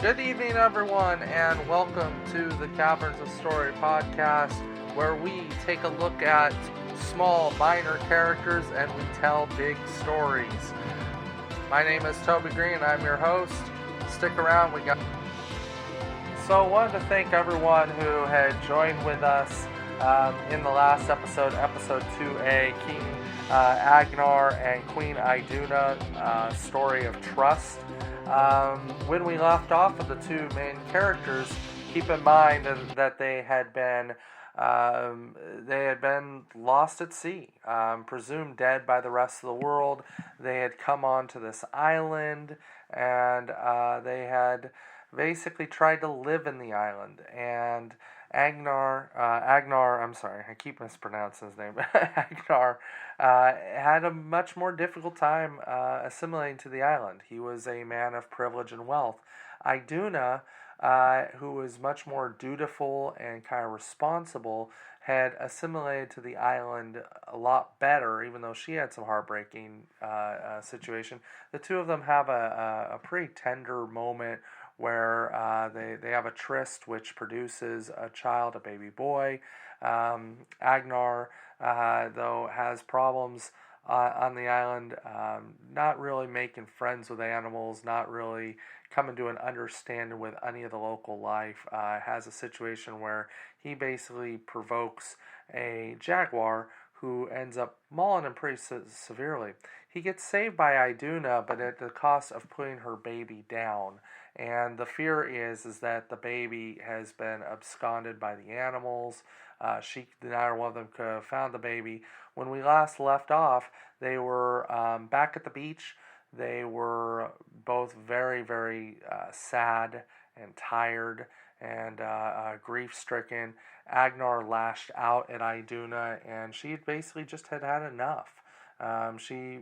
Good evening, everyone, and welcome to the Caverns of Story podcast, where we take a look at small, minor characters and we tell big stories. My name is Toby Green, and I'm your host. Stick around, we got. So, I wanted to thank everyone who had joined with us in the last episode, episode 2A, King Agnarr and Queen Iduna, Story of Trust. When we left off with the two main characters, keep in mind that they had been lost at sea, presumed dead by the rest of the world. They had come onto this island, and they had basically tried to live in the island. And Agnarr, I'm sorry, I keep mispronouncing his name. Agnarr had a much more difficult time assimilating to the island. He was a man of privilege and wealth. Iduna, who was much more dutiful and kind of responsible, had assimilated to the island a lot better, even though she had some heartbreaking situation. The two of them have a pretty tender moment where they have a tryst which produces a child, a baby boy. Agnarr, though, has problems on the island, not really making friends with animals, not really coming to an understanding with any of the local life. Has a situation where he basically provokes a jaguar who ends up mauling him pretty severely. He gets saved by Iduna, but at the cost of putting her baby down. And the fear is that the baby has been absconded by the animals. Neither one of them could have found the baby. When we last left off, they were back at the beach. They were both very, very sad and tired and grief-stricken. Agnarr lashed out at Iduna, and she basically just had enough. She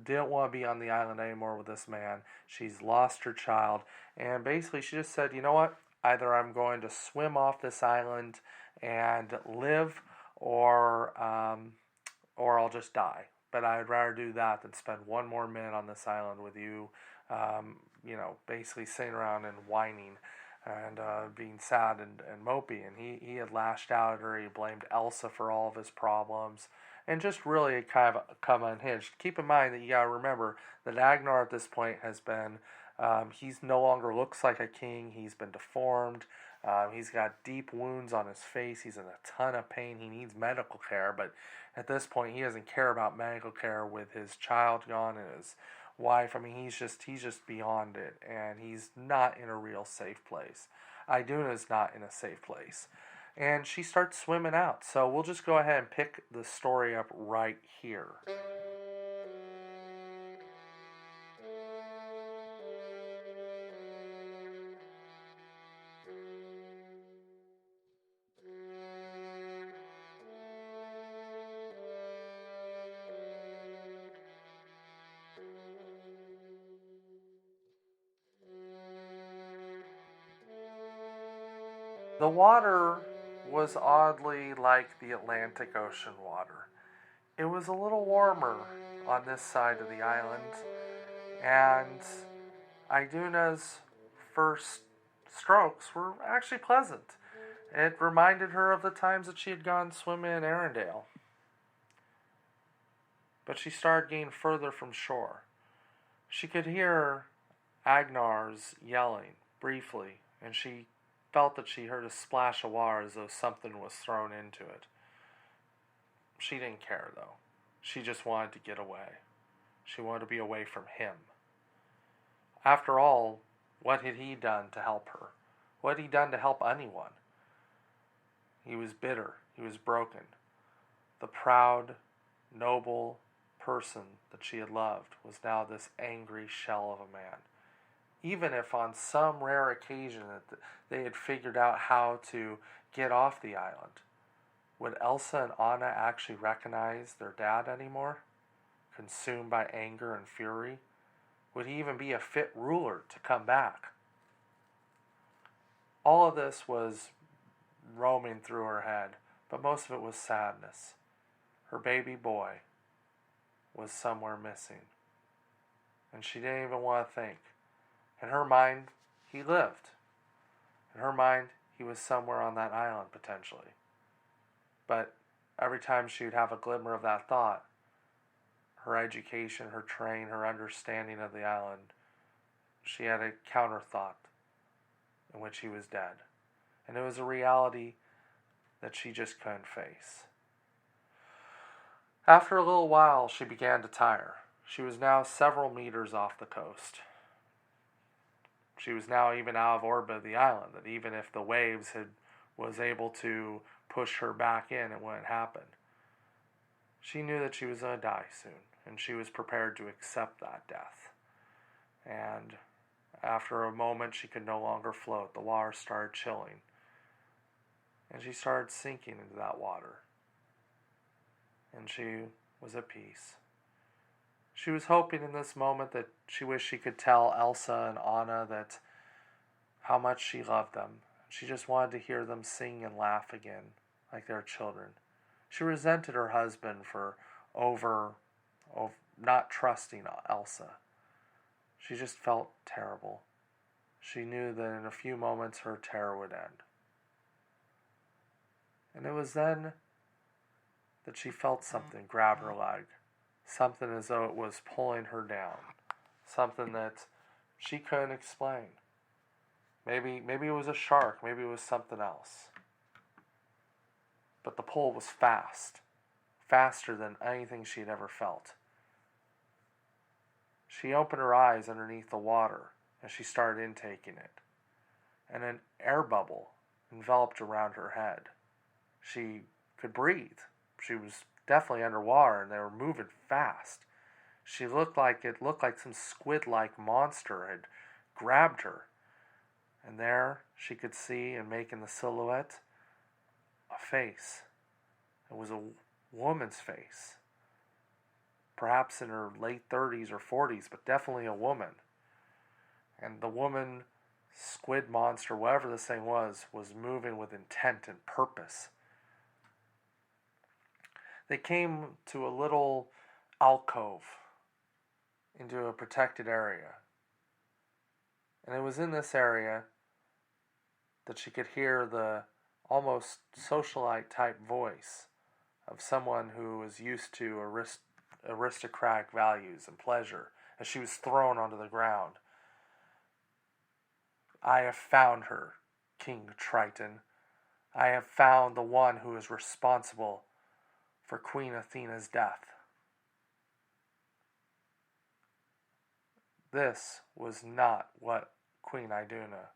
didn't want to be on the island anymore with this man. She's lost her child, and basically she just said, you know what? Either I'm going to swim off this island and live, or I'll just die. But I'd rather do that than spend one more minute on this island with you, basically sitting around and whining and being sad and mopey. And he had lashed out at her. He blamed Elsa for all of his problems, and just really kind of come unhinged. Keep in mind that you gotta remember that Agnarr at this point has been, he's no longer looks like a king. He's been deformed. He's got deep wounds on his face. He's in a ton of pain. He needs medical care, but at this point, he doesn't care about medical care with his child gone and his wife. I mean, he's just beyond it, and he's not in a real safe place. Iduna's not in a safe place. And she starts swimming out. So we'll just go ahead and pick the story up right here. The water was oddly like the Atlantic Ocean water. It was a little warmer on this side of the island, and Iduna's first strokes were actually pleasant. It reminded her of the times that she had gone swimming in Arendelle. But she started getting further from shore. She could hear Agnarr's yelling briefly, and she felt that she heard a splash of water as though something was thrown into it. She didn't care, though. She just wanted to get away. She wanted to be away from him. After all, what had he done to help her? What had he done to help anyone? He was bitter. He was broken. The proud, noble person that she had loved was now this angry shell of a man. Even if on some rare occasion that they had figured out how to get off the island, would Elsa and Anna actually recognize their dad anymore? Consumed by anger and fury? Would he even be a fit ruler to come back? All of this was roaming through her head, but most of it was sadness. Her baby boy was somewhere missing, and she didn't even want to think. In her mind, he lived. In her mind, he was somewhere on that island, potentially. But every time she would have a glimmer of that thought, her education, her training, her understanding of the island, she had a counter thought in which he was dead. And it was a reality that she just couldn't face. After a little while, she began to tire. She was now several meters off the coast. She was now even out of orbit of the island, that even if the waves was able to push her back in, it wouldn't happen. She knew that she was going to die soon, and she was prepared to accept that death. And after a moment, she could no longer float. The water started chilling, and she started sinking into that water. And she was at peace. She was hoping in this moment that she wished she could tell Elsa and Anna that how much she loved them. She just wanted to hear them sing and laugh again like their children. She resented her husband for over not trusting Elsa. She just felt terrible. She knew that in a few moments her terror would end. And it was then that she felt something grab her leg. Something as though it was pulling her down. Something that she couldn't explain. Maybe it was a shark. Maybe it was something else. But the pull was fast. Faster than anything she had ever felt. She opened her eyes underneath the water as she started intaking it. And an air bubble enveloped around her head. She could breathe. She was definitely underwater, and they were moving fast. It looked like some squid-like monster had grabbed her. And there she could see, and making the silhouette, a face. It was a woman's face. Perhaps in her late 30s or 40s, but definitely a woman. And the woman, squid monster, whatever this thing was moving with intent and purpose. They came to a little alcove into a protected area. And it was in this area that she could hear the almost socialite type voice of someone who was used to aristocratic values and pleasure as she was thrown onto the ground. I have found her, King Triton. I have found the one who is responsible for Queen Athena's death. This was not what Queen Iduna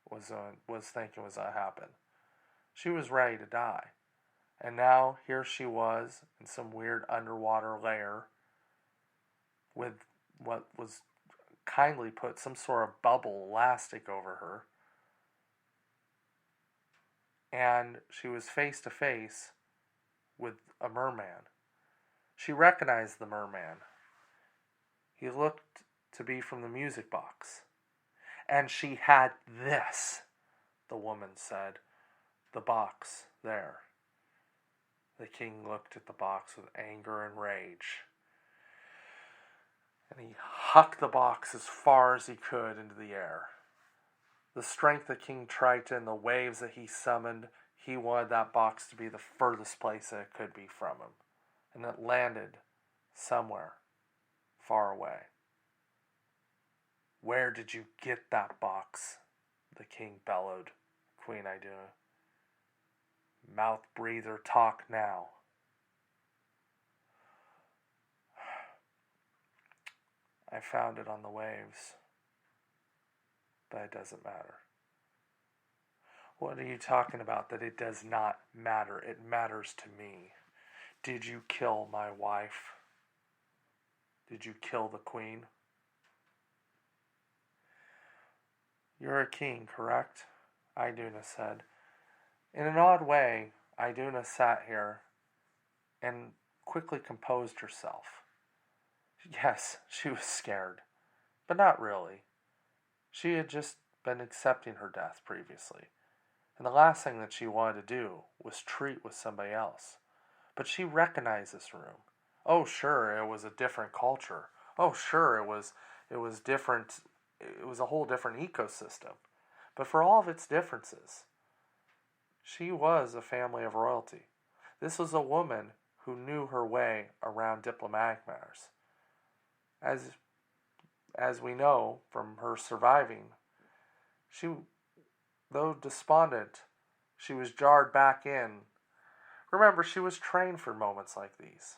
was thinking was going to happen. She was ready to die. And now here she was in some weird underwater lair with what was kindly put some sort of bubble elastic over her. And she was face to face with a merman. She recognized the merman. He looked to be from the music box. And she had this, the woman said. The box there. The king looked at the box with anger and rage. And he hucked the box as far as he could into the air. The strength of King Triton, the waves that he summoned, he wanted that box to be the furthest place that it could be from him. And it landed somewhere far away. Where did you get that box? The king bellowed. Queen Iduna. Mouth breather, talk now. I found it on the waves. But it doesn't matter. What are you talking about that it does not matter? It matters to me. Did you kill my wife? Did you kill the queen? You're a king, correct? Iduna said. In an odd way, Iduna sat here and quickly composed herself. Yes, she was scared, but not really. She had just been accepting her death previously, and the last thing that she wanted to do was treat with somebody else. But she recognized this room. Oh, sure, it was a different culture. Oh, sure, it was different it was a whole different ecosystem. But for all of its differences, she was a family of royalty. This was a woman who knew her way around diplomatic matters. As we know from her surviving, she, though despondent, she was jarred back in. Remember, she was trained for moments like these.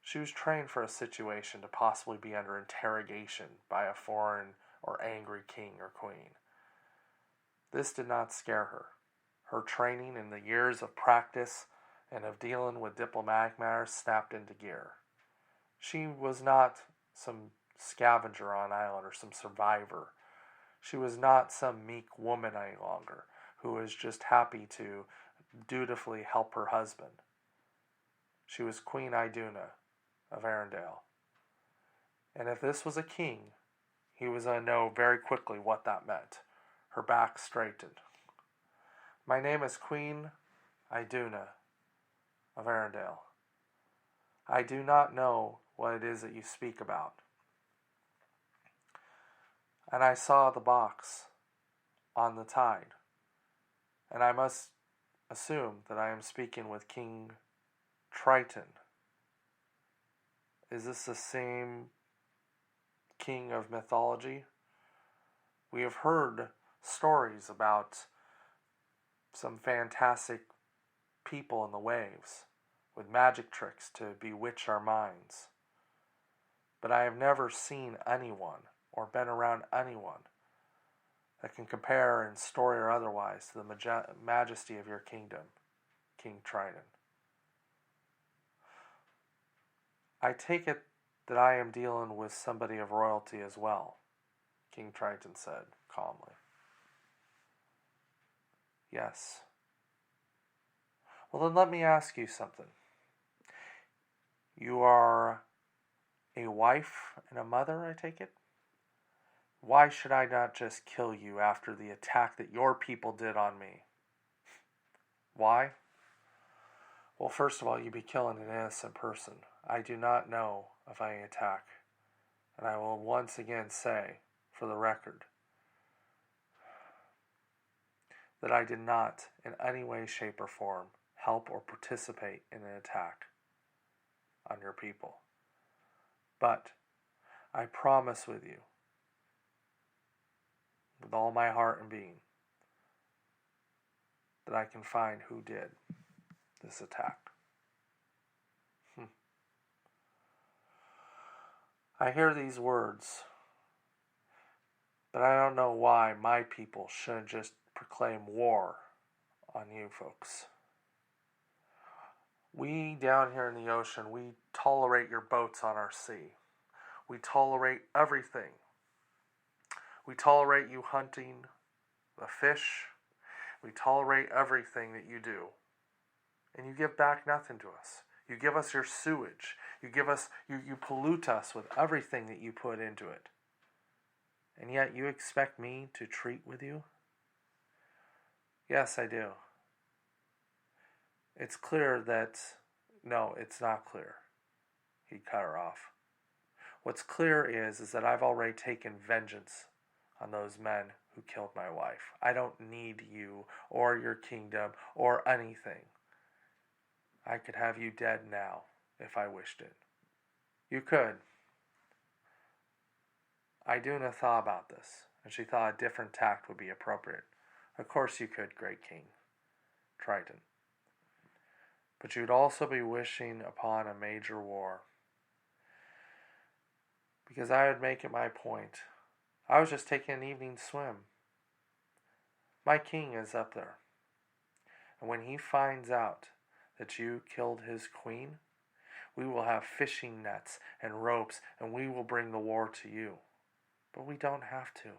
She was trained for a situation to possibly be under interrogation by a foreign or angry king or queen. This did not scare her. Her training and the years of practice and of dealing with diplomatic matters snapped into gear. She was not some scavenger on an island or some survivor. She was not some meek woman any longer who was just happy to dutifully help her husband. She was Queen Iduna of Arendelle. And if this was a king, he was going to know very quickly what that meant. Her back straightened. My name is Queen Iduna of Arendelle. I do not know what it is that you speak about. And I saw the box on the tide. And I must assume that I am speaking with King Triton. Is this the same king of mythology? We have heard stories about some fantastic people in the waves with magic tricks to bewitch our minds. But I have never seen anyone or been around anyone that can compare in story or otherwise to the majesty of your kingdom, King Triton. I take it that I am dealing with somebody of royalty as well, King Triton said calmly. Yes. Well, then let me ask you something. You are a wife and a mother, I take it? Why should I not just kill you after the attack that your people did on me? Why? Well, first of all, you'd be killing an innocent person. I do not know of any attack. And I will once again say, for the record, that I did not, in any way, shape, or form, help or participate in an attack on your people. But I promise with you, with all my heart and being, that I can find who did this attack. I hear these words, but I don't know why my people shouldn't just proclaim war on you folks. We down here in the ocean, we tolerate your boats on our sea. We tolerate everything. We tolerate you hunting the fish. We tolerate everything that you do. And you give back nothing to us. You give us your sewage. You pollute us with everything that you put into it. And yet you expect me to treat with you? Yes, I do. It's clear that... No, it's not clear. He cut her off. What's clear is that I've already taken vengeance on those men who killed my wife. I don't need you or your kingdom or anything. I could have you dead now if I wished it. You could. Iduna thought about this, and she thought a different tact would be appropriate. Of course you could, great king, Triton. But you'd also be wishing upon a major war. Because I would make it my point. I was just taking an evening swim. My king is up there. And when he finds out that you killed his queen, we will have fishing nets and ropes, and we will bring the war to you. But we don't have to.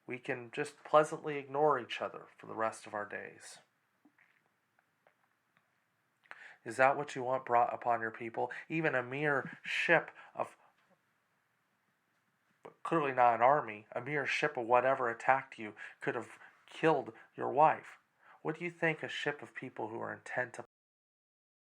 We can just pleasantly ignore each other for the rest of our days. Is that what you want brought upon your people? Even a mere ship of, clearly not an army, a mere ship of whatever attacked you could have killed your wife. What do you think a ship of people who are intent